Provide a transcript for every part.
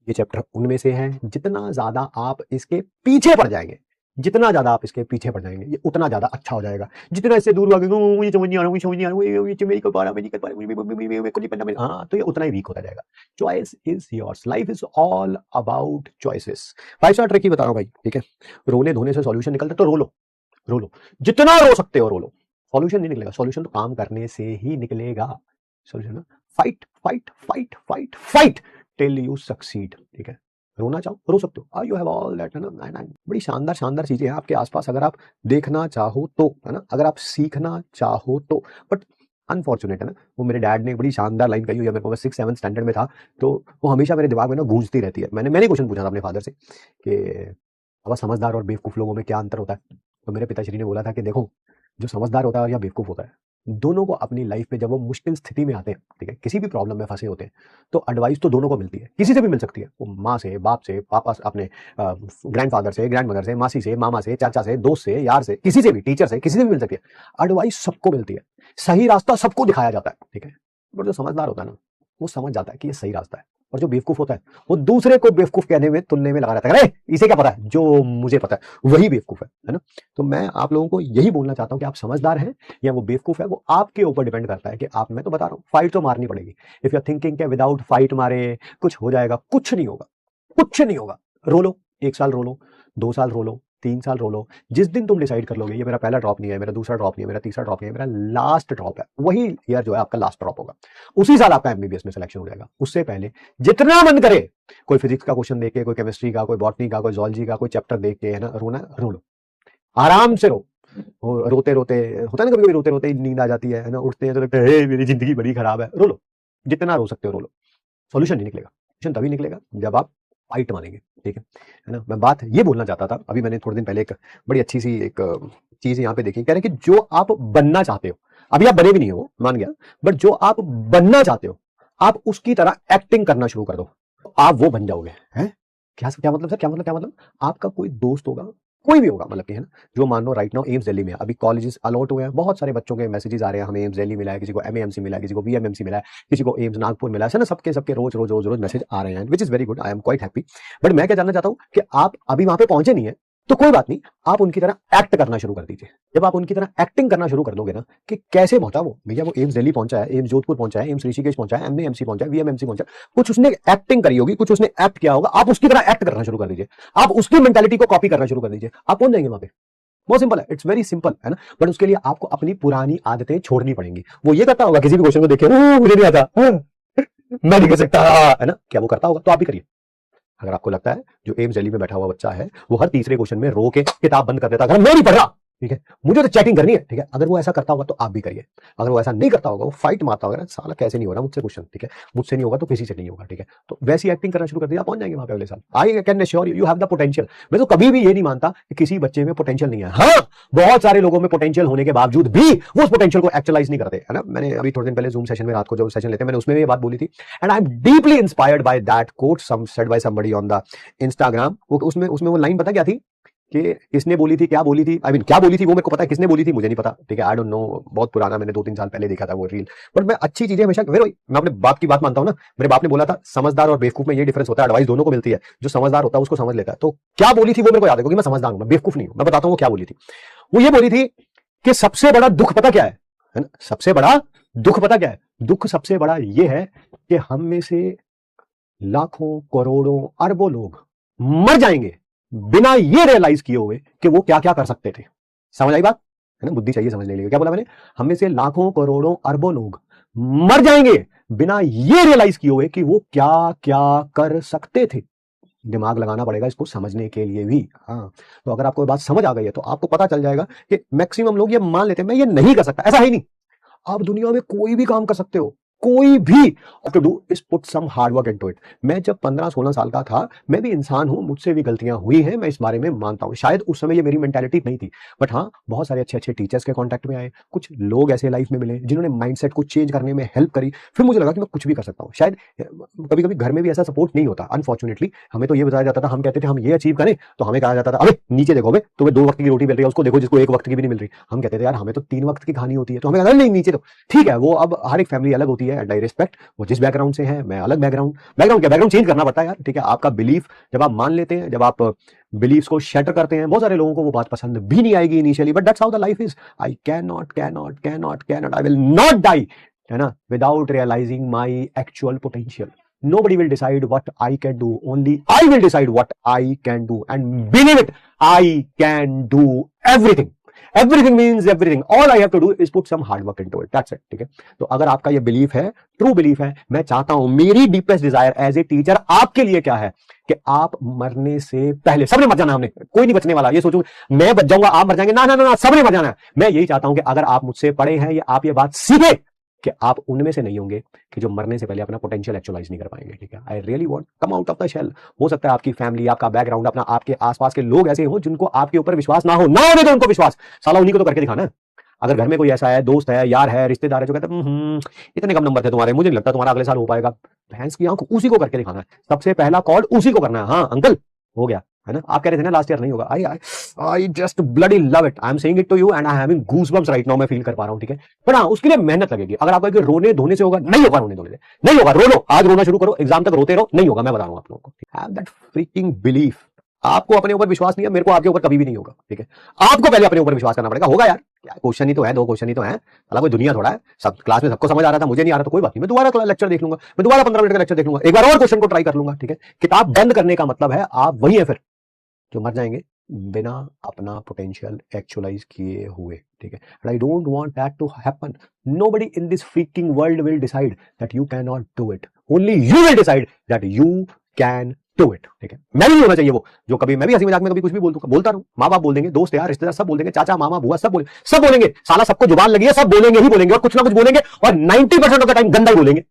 ये चैप्टर उनमें से है, जितना ज्यादा आप इसके पीछे पड़ जाएंगे, जितना ज्यादा आप इसके पीछे पड़ जाएंगे, ये उतना ज्यादा अच्छा हो जाएगा। जितना इससे दूर भागेंगे, मुझे समझ नहीं आ रहा, मुझे समझ नहीं आ रहा, ये मेरी कर पा रहा, मैं नहीं कर पा रहा, मुझे को नहीं पता, हाँ, तो ये उतना ही वीक होता जाएगा। Choice is yours, life is all about choices. 5 star trick ही बता रहा हूँ भाई, ठीक है। रोने धोने से सॉल्यूशन निकलता है, तो रो लो, रो लो, जितना रो सकते हो रो लो। सॉल्यूशन नहीं निकलेगा, सॉल्यूशन तो काम करने से ही निकलेगा। Solution fight fight fight fight fight till you succeed, ठीक है। रोना चाहो रो सकते हो, यू हैव ऑल दैट, है ना। बड़ी शानदार शानदार चीजें हैं आपके आसपास, अगर आप देखना चाहो तो, है ना, अगर आप सीखना चाहो तो। बट अनफॉर्चुनेट है ना, वो मेरे डैड ने बड़ी शानदार लाइन कही हुई है मेरे को, मैं 6-7 स्टैंडर्ड में था, तो वो हमेशा मेरे दिमाग में ना गूंजती रहती है। मैंने क्वेश्चन पूछा था अपने फादर से कि बाबा, समझदार और बेवकूफ लोगों में क्या अंतर होता है? तो मेरे पिताश्री ने बोला था कि देखो, जो समझदार होता है और या बेवकूफ होता है, दोनों को अपनी लाइफ में जब वो मुश्किल स्थिति में आते हैं, ठीक है, किसी भी प्रॉब्लम में फंसे होते हैं, तो एडवाइस तो दोनों को मिलती है, किसी से भी मिल सकती है। वो माँ से, बाप से, पापा से, अपने ग्रैंडफादर से, ग्रैंडमदर से, मासी से, मामा से, चाचा से, दोस्त से, यार से, किसी से भी, टीचर से, किसी से भी मिल सकती है। एडवाइस सबको मिलती है, सही रास्ता सबको दिखाया जाता है, ठीक है। बट जो समझदार होता है ना, वो समझ जाता है कि ये सही रास्ता है। और जो बेवकूफ होता है, वो दूसरे को बेवकूफ कहने में, तुलने में लगा रहता है, अरे इसे क्या पता है, जो मुझे पता है वही बेवकूफ है ना। तो मैं आप लोगों को यही बोलना चाहता हूं कि आप समझदार हैं या वो बेवकूफ है, वो आपके ऊपर डिपेंड करता है कि आप, मैं तो बता रहा हूं, फाइट तो मारनी पड़ेगी। इफ यू आर थिंकिंग के विदाउट फाइट मारे कुछ हो जाएगा, कुछ नहीं होगा, कुछ नहीं होगा। रो लो, 1 साल रो लो, 2 साल रो लो, 3 साल रो लो। जिस दिन तुम डिसाइड कर लोगे ये मेरा पहला ड्रॉप नहीं है, मेरा दूसरा ड्रॉप नहीं है, मेरा तीसरा ड्रॉप नहीं है, मेरा लास्ट ड्रॉप है, वही ईयर जो है आपका लास्ट ड्रॉप होगा, उसी साल आपका एमबीबीएस में सिलेक्शन हो जाएगा। उससे पहले जितना मन करे, कोई फिजिक्स का क्वेश्चन देख के, कोई केमिस्ट्री का, कोई बॉटनी का, कोई जूलॉजी का, कोई चैप्टर देख के, है ना, रोना रो लो, आराम से रो। रोते रोते होता है ना, कभी कभी रोते रोते नींद आ जाती है ना, उठते हैं तो लगता है मेरी जिंदगी बड़ी खराब है। रो लो, जितना रो सकते हो रो लो। सॉल्यूशन नहीं निकलेगा, सॉल्यूशन तभी निकलेगा जब आप फाइट मानेंगे, ठीक है ना। मैं बात ये बोलना चाहता था, अभी मैंने थोड़े दिन पहले एक बड़ी अच्छी सी एक चीज यहाँ पे देखी, कह रहे हैं कि जो आप बनना चाहते हो, अभी आप बने भी नहीं हो, मान गया, बट जो आप बनना चाहते हो, आप उसकी तरह एक्टिंग करना शुरू कर दो, आप वो बन जाओगे। हैं, क्या मतलब सर, क्या मतलब? आपका कोई दोस्त होगा, कोई भी होगा, मतलब कि, है ना, जो मान लो राइट नाउ एम्स दिल्ली में है, अभी कॉलेजेस अलॉट हुए हैं, बहुत सारे बच्चों के मैसेजेस आ रहे हैं, हमें एम्स दिल्ली मिला है, किसी को एमएएमसी मिला है, किसी को वीएमएमसी मिला है, किसी को एम्स नागपुर मिला है ना, सबके रोज मैसेज आ रहे हैं, which is very good, I am quite happy. But मैं क्या जानना चाहता हूँ कि आप अभी वहां पे पहुंचे नहीं है, तो कोई बात नहीं, आप उनकी तरह एक्ट करना शुरू कर दीजिए। जब आप उनकी तरह एक्टिंग करना शुरू कर दोगे ना, कि कैसे पहुंचा वो भैया, वो एम्स दिल्ली पहुंचा है, एम्स जोधपुर पहुंचा है, एम्स ऋषिकेश पहुंचा है, एमएमसी पहुंचा है, वीएमएमसी पहुंचा, कुछ उसने एक्टिंग करी होगी, कुछ उसने एक्ट किया होगा, आप उसकी तरह एक्ट करना शुरू कर दीजिए, आप उसकी मेंटालिटी को कॉपी करना शुरू कर दीजिए, आप पहुंच जाएंगे वहां पे। बहुत सिंपल है, इट्स वेरी सिंपल, है ना। बट उसके लिए आपको अपनी पुरानी आदतें छोड़नी पड़ेंगी। वो ये करता होगा, किसी भी क्वेश्चन को देखे, मुझे नहीं आता, मैं नहीं कर सकता, है ना, क्या वो करता होगा? तो आप भी करिए। अगर आपको लगता है जो एम्स दिल्ली में बैठा हुआ बच्चा है, वो हर तीसरे क्वेश्चन में रो के किताब बंद कर देता है, मैं नहीं पढ़ रहा, ठीक है, मुझे तो चैटिंग करनी है, ठीक है, अगर वो ऐसा करता होगा तो आप भी करिए। अगर वो ऐसा नहीं करता होगा, वो फाइट मारता होगा ना, साला कैसे नहीं हो रहा मुझसे क्वेश्चन, ठीक है, मुझसे नहीं होगा तो किसी से नहीं होगा, ठीक है, तो वैसी एक्टिंग करना शुरू कर दिया, आप पहुंच जाएंगे वहां पे अगले साल। I can assure you have the potential. मैं तो कभी भी ये नहीं मानता कि किसी बच्चे में पोटेंशियल नहीं है, हाँ, बहुत सारे लोगों में पोटेंशियल होने के बावजूद भी वो उस पोटेंशियल को एक्चुअलाइज नहीं करते, है ना। मैंने अभी थोड़े दिन पहले जूम सेशन में, रात को जो सेशन लेते हैं, मैंने उसमें भी ये बात बोली थी, and I am deeply inspired by that quote said by somebody on the Instagram. वो उसमें वो लाइन पता क्या थी कि किसने बोली थी, क्या बोली थी, आई मीन क्या बोली थी वो मेरे को पता है, किसने बोली थी मुझे नहीं पता, ठीक है, आई डोंट नो, बहुत पुराना, मैंने 2-3 साल पहले देखा था वो रील। बट मैं अच्छी चीजें हमेशा, मैं अपने बाप की बात मानता हूं ना। मेरे बाप ने बोला था, समझदार और बेवकूफ में ये डिफरेंस होता है, एडवाइस दोनों को मिलती है, जो समझदार होता है उसको समझ लेता है। तो क्या बोली थी वो मेरे को याद है, क्योंकि मैं समझदार हूं, मैं बेवकूफ नहीं हूं। मैं बताता हूं वो क्या बोली थी। वो ये बोली थी कि सबसे बड़ा दुख पता क्या है ना, सबसे बड़ा दुख पता क्या है, दुख सबसे बड़ा ये है कि हम में से लाखों, करोड़ों, अरबों लोग मर जाएंगे बिना ये रियलाइज किए हुए कि वो क्या क्या कर सकते थे। समझ आई बात, है ना, बुद्धि चाहिए समझने के लिए। क्या बोला मैंने, हम में से लाखों, करोड़ों, अरबों लोग मर जाएंगे बिना ये रियलाइज किए हुए कि वो क्या क्या कर सकते थे। दिमाग लगाना पड़ेगा इसको समझने के लिए भी। हाँ, तो अगर आपको बात समझ आ गई है तो आपको पता चल जाएगा कि मैक्सिमम लोग ये मान लेते हैं मैं ये नहीं कर सकता, ऐसा है नहीं। आप दुनिया में कोई भी काम कर सकते हो, कोई भी। To do is put some hard work into it. मैं जब 15-16 साल का था, मैं भी इंसान हूं, मुझसे भी गलतियां हुई हैं, मैं इस बारे में मानता हूं। शायद उस समय ये मेरी मेंटालिटी नहीं थी, बट हाँ, बहुत सारे अच्छे अच्छे टीचर्स के कांटेक्ट में आए, कुछ लोग ऐसे लाइफ में मिले जिन्होंने माइंडसेट को चेंज करने में हेल्प करी। फिर मुझे लगा कि मैं कुछ भी कर सकता हूँ। शायद कभी कभी घर में भी ऐसा सपोर्ट नहीं होता, अनफॉर्चुनेटली। हमें तो ये बताया जाता था, हम कहते थे हम ये अचीव करें, तो हमें कहा जाता था अरे नीचे देखो बे, तुम्हें 2 वक्त की रोटी मिल रही है, उसको देखो जिसको 1 वक्त की भी नहीं मिल रही। हम कहते थे यार हमें तो 3 वक्त की खानी होती है, तो हमें कहता नहीं नीचे तो ठीक है। वो अब हर एक फैमिली अलग होती है, होती है एंड आई रिस्पेक्ट। वो जिस बैकग्राउंड से है, मैं अलग बैकग्राउंड चेंज करना पड़ता है यार, ठीक है। आपका बिलीफ जब आप मान लेते हैं, जब आप बिलीव्स को शटर करते हैं, बहुत सारे लोगों को वो बात पसंद भी नहीं आएगी initially, but that's how the life is. I can not, I will not die, है ना, without realising my actual potential. Nobody will decide what I can do. Only I will decide what I can do. And believe it, I can do everything. Everything means everything. All I have to do is put some hard work into it. That's it. ठीक है। तो अगर आपका ये belief है, true belief है, मैं चाहता हूं, मेरी deepest desire as a teacher आपके लिए क्या है कि आप मरने से पहले, सबने मर जाना, हमने कोई नहीं बचने वाला। ये सोचो मैं बच जाऊंगा, आप मर जाएंगे, ना, सबने मर जाना है। मैं यही चाहता हूं कि अगर आप मुझसे पढ़े हैं या आप ये बात सीखे कि आप उनमें से नहीं होंगे कि जो मरने से पहले अपना पोटेंशियल एक्चुअलाइज नहीं कर पाएंगे, ठीक है। I really want come out of the shell. हो सकता है आपकी फैमिली, आपका बैकग्राउंड, अपना आपके आसपास के लोग ऐसे हो जिनको आपके ऊपर विश्वास ना होने दो उनको विश्वास। साला उन्हीं को तो करके दिखाना है। अगर घर में कोई ऐसा है, दोस्त है, यार है, रिश्तेदार है जो कहता है इतने कम नंबर थे तुम्हारे, मुझे नहीं लगता तुम्हारा अगले साल हो पाएगा, भैंस की आंख, उसी को करके दिखाना है। सबसे पहला कॉल उसी को करना है। हाँ अंकल हो गया, है ना। आप कह रहे थे ना लास्ट ईयर नहीं होगा। I just bloody love it, I am saying it to you and I am having goosebumps right now. मैं फील कर पा रहा हूं, ठीक है। पर हाँ, उसके लिए मेहनत लगेगी। अगर आपको कि रोने धोने से होगा, नहीं होगा, रोने धोने से नहीं होगा। रो लो, आज रोना शुरू करो, एग्जाम तक रोते रहो, नहीं होगा। मैं बता रहा हूं आप लोगों को, हैव दैट फ्रीकिंग बिलीफ। आपको अपने ऊपर विश्वास नहीं है, मेरे को आपके ऊपर कभी भी नहीं होगा, ठीक है। आपको पहले अपने ऊपर विश्वास करना पड़ेगा। होगा यार, क्वेश्चन ही तो है, 2 क्वेश्चन ही तो है, अलग कोई दुनिया थोड़ा है। सब क्लास में सबको समझ आ रहा था, मुझे नहीं आ रहा तो कोई बात नहीं, मैं दोबारा लेक्चर देख लूंगा, मैं दोबारा 15 मिनट का लेक्चर देख लूंगा, एक बार और क्वेश्चन को ट्राई कर लूंगा, ठीक है। किताब बंद करने का मतलब है आप वही है फिर जो मर जाएंगे बिना अपना पोटेंशियल एक्चुअलाइज किए हुए, ठीक है। And I don't want that to happen. Nobody in this freaking world will decide that you can not do it. Only you will decide that you can do it, ठीक है। मैं नहीं होना चाहिए वो जो कभी, मैं भी हंसी मजाक में कभी कुछ भी बोलता रहूं। माँ बाप बोल देंगे, दोस्त यार, रिश्तेदार सब बोल देंगे, चाचा मामा बुआ सब बोलेंगे। साला सबको जुबान लगी है, सब बोलेंगे ही बोलेंगे और कुछ ना कुछ बोलेंगे और 90% ऑफ द टाइम गंदा ही बोलेंगे।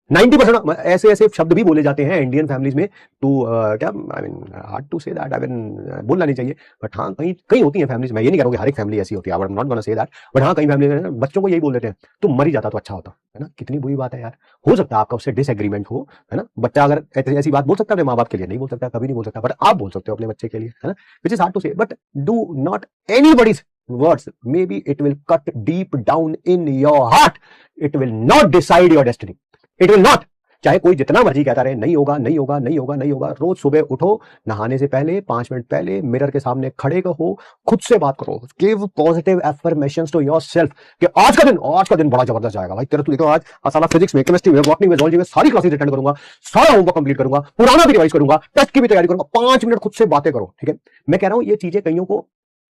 90% ऐसे शब्द भी बोले जाते हैं इंडियन फैमिलीज में, टू क्या, I mean hard to say that, I mean बोलना नहीं चाहिए, बट हाँ कहीं होती है फैमिलीज में। ये नहीं कह रहा हूँ हर एक फैमिली ऐसी होती है, I am not gonna say that, but हाँ कई फैमिली में बच्चों को यही बोल देते हैं तुम मर ही जाता तो अच्छा होता, है ना। कितनी बुरी बात है यार। हो सकता है आपका उससे डिसएग्रीमेंट हो, है ना। बच्चा अगर ऐसी बात बोल सकता है अपने माँ बाप के लिए, नहीं बोल सकता, कभी नहीं बोल सकता, बट आप बोल सकते हो अपने बच्चे के लिए, है ना। विच इज हार्ड टू से, but do not anybody's words. Maybe it will cut deep down in your heart. It will not decide your destiny. It will not. चाहे कोई जितना मर्जी कहता रहे, नहीं होगा, नहीं होगा, नहीं होगा, नहीं होगा। रोज सुबह उठो, नहाने से पहले 5 मिनट पहले मिरर के सामने खड़े हो, खुद से बात करो, give positive affirmations to yourself कि आज का दिन बड़ा जबरदस्त जाएगा भाई। तेरा तू देखो, आज साला फिजिक्स में, केमिस्ट्री में, बॉटनी में, जूलॉजी में सारी क्लासेस अटेंड करूंगा, सारा होमवर्क कंप्लीट करूंगा, पुराना भी रिवाइज करूंगा, टेस्ट की भी तैयारी करूंगा। 5 मिनट खुद से बातें करो, ठीक है। मैं कह रहा हूं ये चीजें कईयों को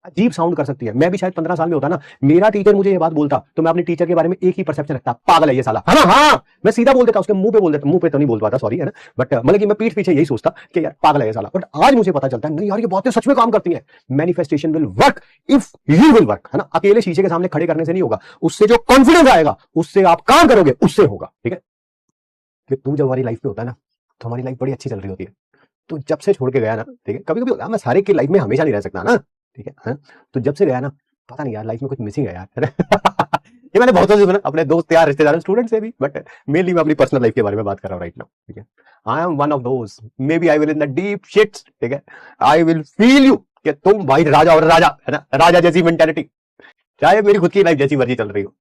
अजीब साउंड कर सकती है। मैं भी शायद 15 साल में होता ना, मेरा टीचर मुझे ये बात बोलता तो मैं अपने टीचर के बारे में एक ही परसेप्शन रखता, पागल है ये साला, है ना। हाँ मैं सीधा बोल देता, उसके मुंह पे बोल देता, मुंह पे तो नहीं बोल पाता, सॉरी, है ना, बट मतलब कि मैं पीठ पीछे यही सोचता कि यार पागल है ये साला। बट आज मुझे पता चलता है नहीं यार ये बातें सच में काम करती हैं। Manifestation will work if you will work, है ना। अकेले शीशे के सामने खड़े करने से नहीं होगा, उससे जो कॉन्फिडेंस आएगा, उससे आप काम करोगे, उससे होगा, ठीक है। कि तुम जब हमारी लाइफ पे होता है ना, तो हमारी लाइफ बड़ी अच्छी चल रही होती है। तो जब से छोड़ के गया ना, ठीक है, कभी कभी होता है, मैं सारे की लाइफ में हमेशा नहीं रह सकता ना, ठीक है। तो जब से गया ना, पता नहीं यार लाइफ में कुछ मिसिंग है यार। ये मैंने बहुत से सुना अपने दोस्त यार, रिश्तेदार, स्टूडेंट से भी, बट मेनली मैं अपनी पर्सनल लाइफ के बारे में बात कर रहा हूँ राइट नाउ, ठीक है। I am one of those, maybe I will in the deep shits, ठीक है। आई विल फील यू कि तुम भाई राजा और राजा, है ना, राजा जैसी मेंटालिटी, चाहे मेरी खुद की लाइफ जैसी मर्जी चल रही हो,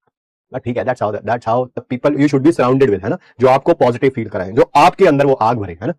ठीक है। That's how the people you should be surrounded with, है ना, जो आपको पॉजिटिव फील कराएं, जो आपके अंदर वो आग भरे, है ना।